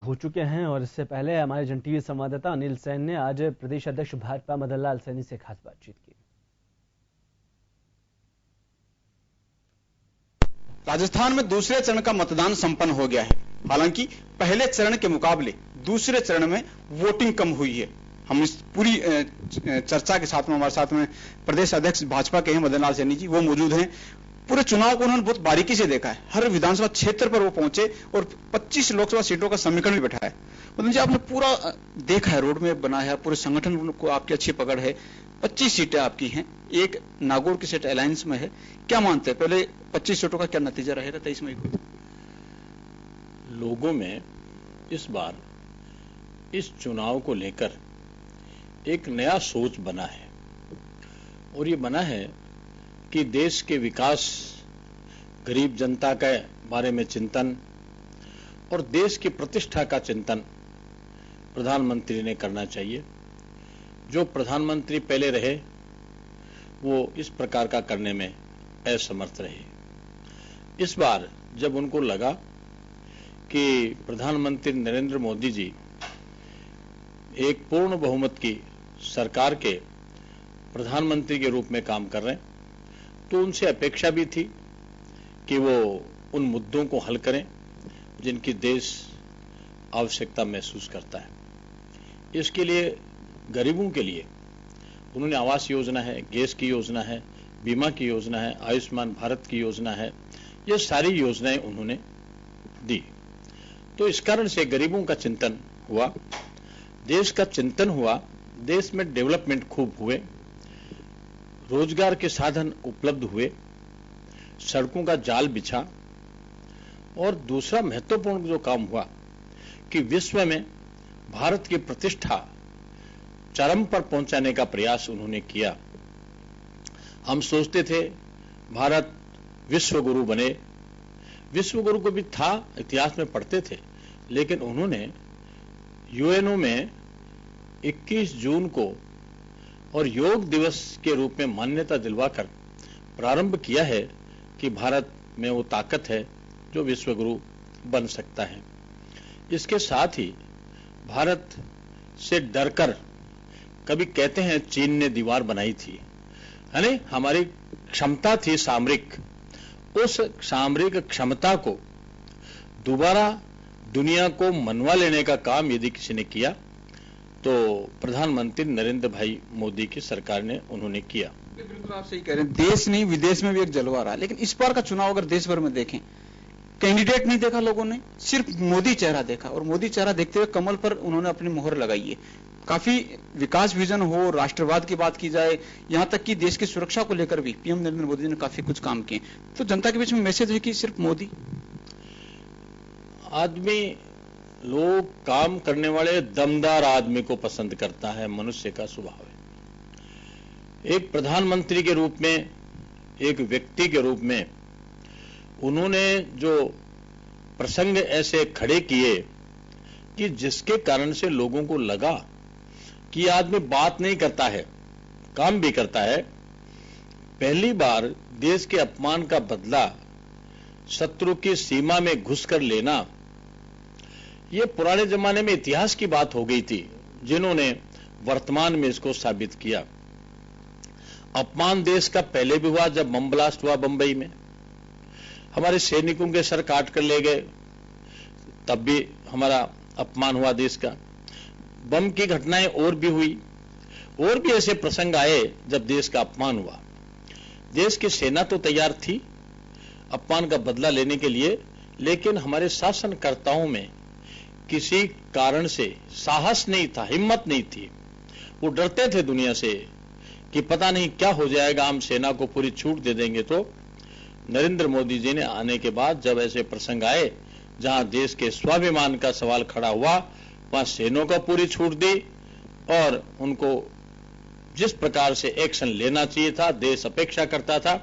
हो चुके हैं और इससे पहले हमारे जन टीवी संवाददाता अनिल सैन ने आज प्रदेश अध्यक्ष भाजपा मदन लाल सैनी से खास बातचीत की। राजस्थान में दूसरे चरण का मतदान संपन्न हो गया है। हालांकि पहले चरण के मुकाबले दूसरे चरण में वोटिंग कम हुई है। हम इस पूरी चर्चा के साथ में हमारे साथ में प्रदेश अध्यक्ष भाजपा के हैं मदन लाल सैनी जी, वो मौजूद हैं। पूरे चुनाव को उन्होंने बहुत बारीकी से देखा है, हर विधानसभा क्षेत्र पर वो पहुंचे और 25 लोकसभा सीटों का समीकरण भी बैठा है। मदन जी, आपने पूरा देखा है, रोड मैप बनाया है, पूरे संगठन को आपकी अच्छी पकड़ है। 25 सीटें आपकी हैं, एक नागौर की सीट अलायंस में है। क्या मानते हैं, पहले 25 सीटों का क्या नतीजा रहेगा 23 मई को? लोगों में इस बार इस चुनाव को लेकर एक नया सोच बना है और ये बना है कि देश के विकास, गरीब जनता के बारे में चिंतन और देश की प्रतिष्ठा का चिंतन प्रधानमंत्री ने करना चाहिए। जो प्रधानमंत्री पहले रहे वो इस प्रकार का करने में असमर्थ रहे। इस बार जब उनको लगा कि प्रधानमंत्री नरेंद्र मोदी जी एक पूर्ण बहुमत की सरकार के प्रधानमंत्री के रूप में काम कर रहे हैं, तो उनसे अपेक्षा भी थी कि वो उन मुद्दों को हल करें जिनकी देश आवश्यकता महसूस करता है। इसके लिए गरीबों के लिए उन्होंने आवास योजना है, गैस की योजना है, बीमा की योजना है, आयुष्मान भारत की योजना है, ये सारी योजनाएं उन्होंने दी। तो इस कारण से गरीबों का चिंतन हुआ, देश का चिंतन हुआ, देश में डेवलपमेंट खूब हुए, रोजगार के साधन उपलब्ध हुए, सड़कों का जाल बिछा। और दूसरा महत्वपूर्ण जो काम हुआ कि विश्व में भारत की प्रतिष्ठा चरम पर पहुंचाने का प्रयास उन्होंने किया। हम सोचते थे भारत विश्व गुरु बने, विश्व गुरु को भी था, इतिहास में पढ़ते थे, लेकिन उन्होंने यूएनओ में 21 जून को और योग दिवस के रूप में मान्यता दिलवाकर प्रारंभ किया है कि भारत में वो ताकत है जो विश्व गुरु बन सकता है। इसके साथ ही भारत से डरकर, कभी कहते हैं चीन ने दीवार बनाई थी, यानी हमारी क्षमता थी सामरिक, उस सामरिक क्षमता को दोबारा दुनिया को मनवा लेने का काम यदि किसी ने किया तो प्रधानमंत्री नरेंद्र भाई मोदी की सरकार ने उन्होंने किया। बिल्कुल आप सही कह रहे हैं, देश नहीं विदेश में भी एक जलवा रहा है। लेकिन इस बार का चुनाव अगर देश भर में देखें, कैंडिडेट नहीं देखा लोगों ने, सिर्फ मोदी चेहरा देखा और मोदी चेहरा देखते हुए कमल पर उन्होंने अपनी मोहर लगाई है। काफी विकास विजन हो, राष्ट्रवाद की बात की जाए, यहां तक कि देश की सुरक्षा को लेकर भी पीएम नरेंद्र मोदी ने काफी कुछ काम किए। तो जनता के बीच में मैसेज है कि सिर्फ मोदी। आदमी, लोग काम करने वाले दमदार आदमी को पसंद करता है, मनुष्य का स्वभाव है। एक प्रधानमंत्री के रूप में, एक व्यक्ति के रूप में उन्होंने जो प्रसंग ऐसे खड़े किए कि जिसके कारण से लोगों को लगा कि आदमी बात नहीं करता है, काम भी करता है। पहली बार देश के अपमान का बदला शत्रु की सीमा में घुसकर लेना, ये पुराने जमाने में इतिहास की बात हो गई थी, जिन्होंने वर्तमान में इसको साबित किया। अपमान देश का पहले भी हुआ, जब बम ब्लास्ट हुआ बंबई में, हमारे सैनिकों के सर काट कर ले गए, तब भी हमारा अपमान हुआ देश का। बम की घटनाएं और भी हुई, और भी ऐसे प्रसंग आए जब देश का अपमान हुआ। देश की सेना तो तैयार थी अपमान का बदला लेने के लिए, लेकिन हमारे शासनकर्ताओं में किसी कारण से साहस नहीं था, हिम्मत नहीं थी। वो डरते थे दुनिया से कि पता नहीं क्या हो जाएगा, हम सेना को पूरी छूट दे देंगे। तो नरेंद्र मोदी जी ने आने के बाद जब ऐसे प्रसंग आए जहां देश के स्वाभिमान का सवाल खड़ा हुआ, वहां सेना को पूरी छूट दी और उनको जिस प्रकार से एक्शन लेना चाहिए था, देश अपेक्षा करता था,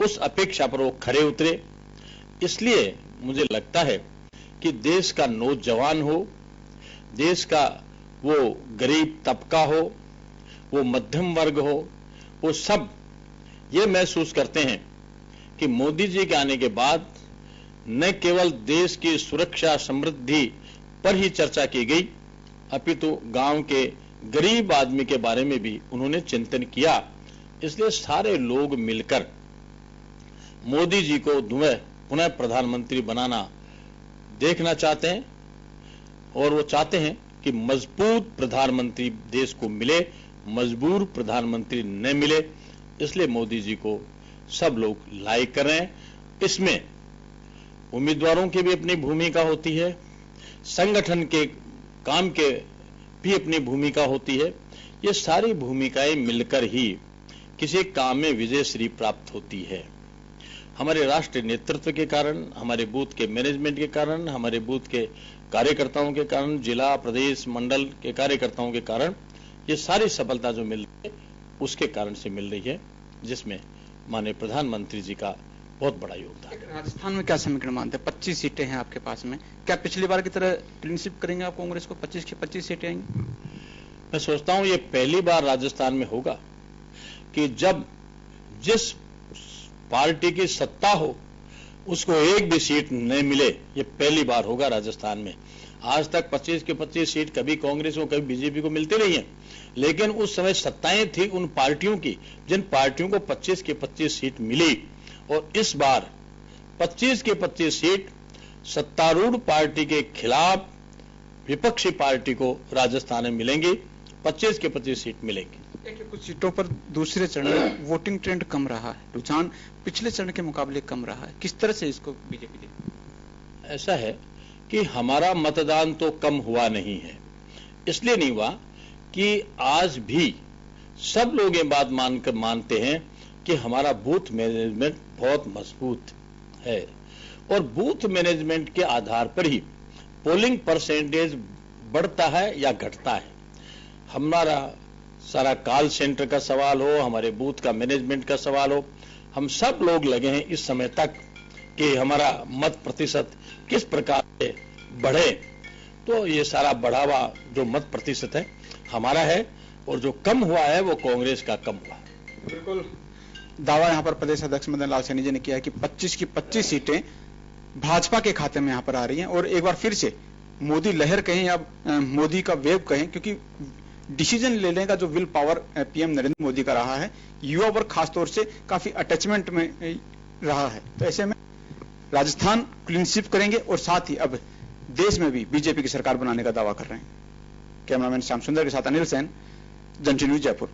उस अपेक्षा पर वो खरे उतरे। इसलिए मुझे लगता है कि देश का नौजवान हो, देश का वो गरीब तबका हो, वो मध्यम वर्ग हो, वो सब ये महसूस करते हैं कि मोदी जी के आने के बाद न केवल देश की सुरक्षा, समृद्धि पर ही चर्चा की गई, अपितु गांव के गरीब आदमी के बारे में भी उन्होंने चिंतन किया। इसलिए सारे लोग मिलकर मोदी जी को पुनः प्रधानमंत्री बनाना देखना चाहते हैं और वो चाहते हैं कि मजबूत प्रधानमंत्री देश को मिले, मजबूर प्रधानमंत्री न मिले। इसलिए मोदी जी को सब लोग लाइक कर रहे हैं। इसमें उम्मीदवारों की भी अपनी भूमिका होती है, संगठन के काम के भी अपनी भूमिका होती है। ये सारी भूमिकाएं मिलकर ही किसी काम में विजयश्री प्राप्त होती है। हमारे राष्ट्रीय नेतृत्व के कारण, हमारे बूथ के मैनेजमेंट के कारण, हमारे बूथ के कार्यकर्ताओं के कारण, जिला प्रदेश मंडल के कार्यकर्ताओं के कारण ये सारी सफलता जो मिल रही है उसके कारण से मिल रही है, जिसमें माननीय प्रधानमंत्री जी का बहुत बड़ा योगदान है। राजस्थान में क्या समीकरण मानते हैं? 25 सीटें हैं आपके पास में, क्या पिछली बार की तरह क्लीन स्वीप करेंगे आप कांग्रेस को? 25 की 25 सीटें आएंगी? मैं सोचता हूं ये पहली बार राजस्थान में होगा कि जब जिस पार्टी की सत्ता हो उसको एक भी सीट न मिले। ये पहली बार होगा राजस्थान में। आज तक 25 की 25 सीट कभी कांग्रेस को कभी बीजेपी को मिलती नहीं है, लेकिन उस समय सत्ताएं थी उन पार्टियों की जिन पार्टियों को 25 की 25 सीट मिली। और इस बार 25 की 25 सीट सत्तारूढ़ पार्टी के खिलाफ विपक्षी पार्टी को राजस्थान में मिलेंगी, 25 की 25 सीट मिलेंगी। कुछ सीटों पर दूसरे चरण में वोटिंग ट्रेंड कम रहा है, रुझान पिछले चरण के मुकाबले कम रहा है, किस तरह से इसको बीजेपी देखती है? ऐसा है कि हमारा मतदान तो कम हुआ नहीं है, इसलिए नहीं हुआ कि आज भी सब लोग ये बात मानते हैं कि हमारा बूथ मैनेजमेंट बहुत मजबूत है और बूथ मैनेजमेंट के आधार पर ही पोलिंग परसेंटेज बढ़ता है या घटता है। हमारा सारा कॉल सेंटर का सवाल हो, हमारे बूथ का मैनेजमेंट का सवाल हो, हम सब लोग लगे हैं इस समय तक कि हमारा मत प्रतिशत किस प्रकार से बढ़े। तो ये सारा बढ़ावा जो मत प्रतिशत है हमारा है और जो कम हुआ है वो कांग्रेस का कम हुआ। बिल्कुल दावा यहाँ पर प्रदेश अध्यक्ष मदन लाल सैनी जी ने किया है कि 25 की 25 सीटें भाजपा के खाते में यहाँ पर आ रही हैं। और एक बार फिर से मोदी लहर कहें या मोदी का वेव कहें, क्योंकि डिसीजन लेने का जो will power PM Narendra Modi का रहा है, युवा वर्ग खासतौर से काफी अटैचमेंट में रहा है। तो ऐसे में राजस्थान क्लीन स्वीप करेंगे और साथ ही अब देश में भी बीजेपी की सरकार बनाने का दावा कर रहे हैं। कैमरामैन श्याम सुंदर के साथ अनिल सेन, जनटी न्यूज जयपुर।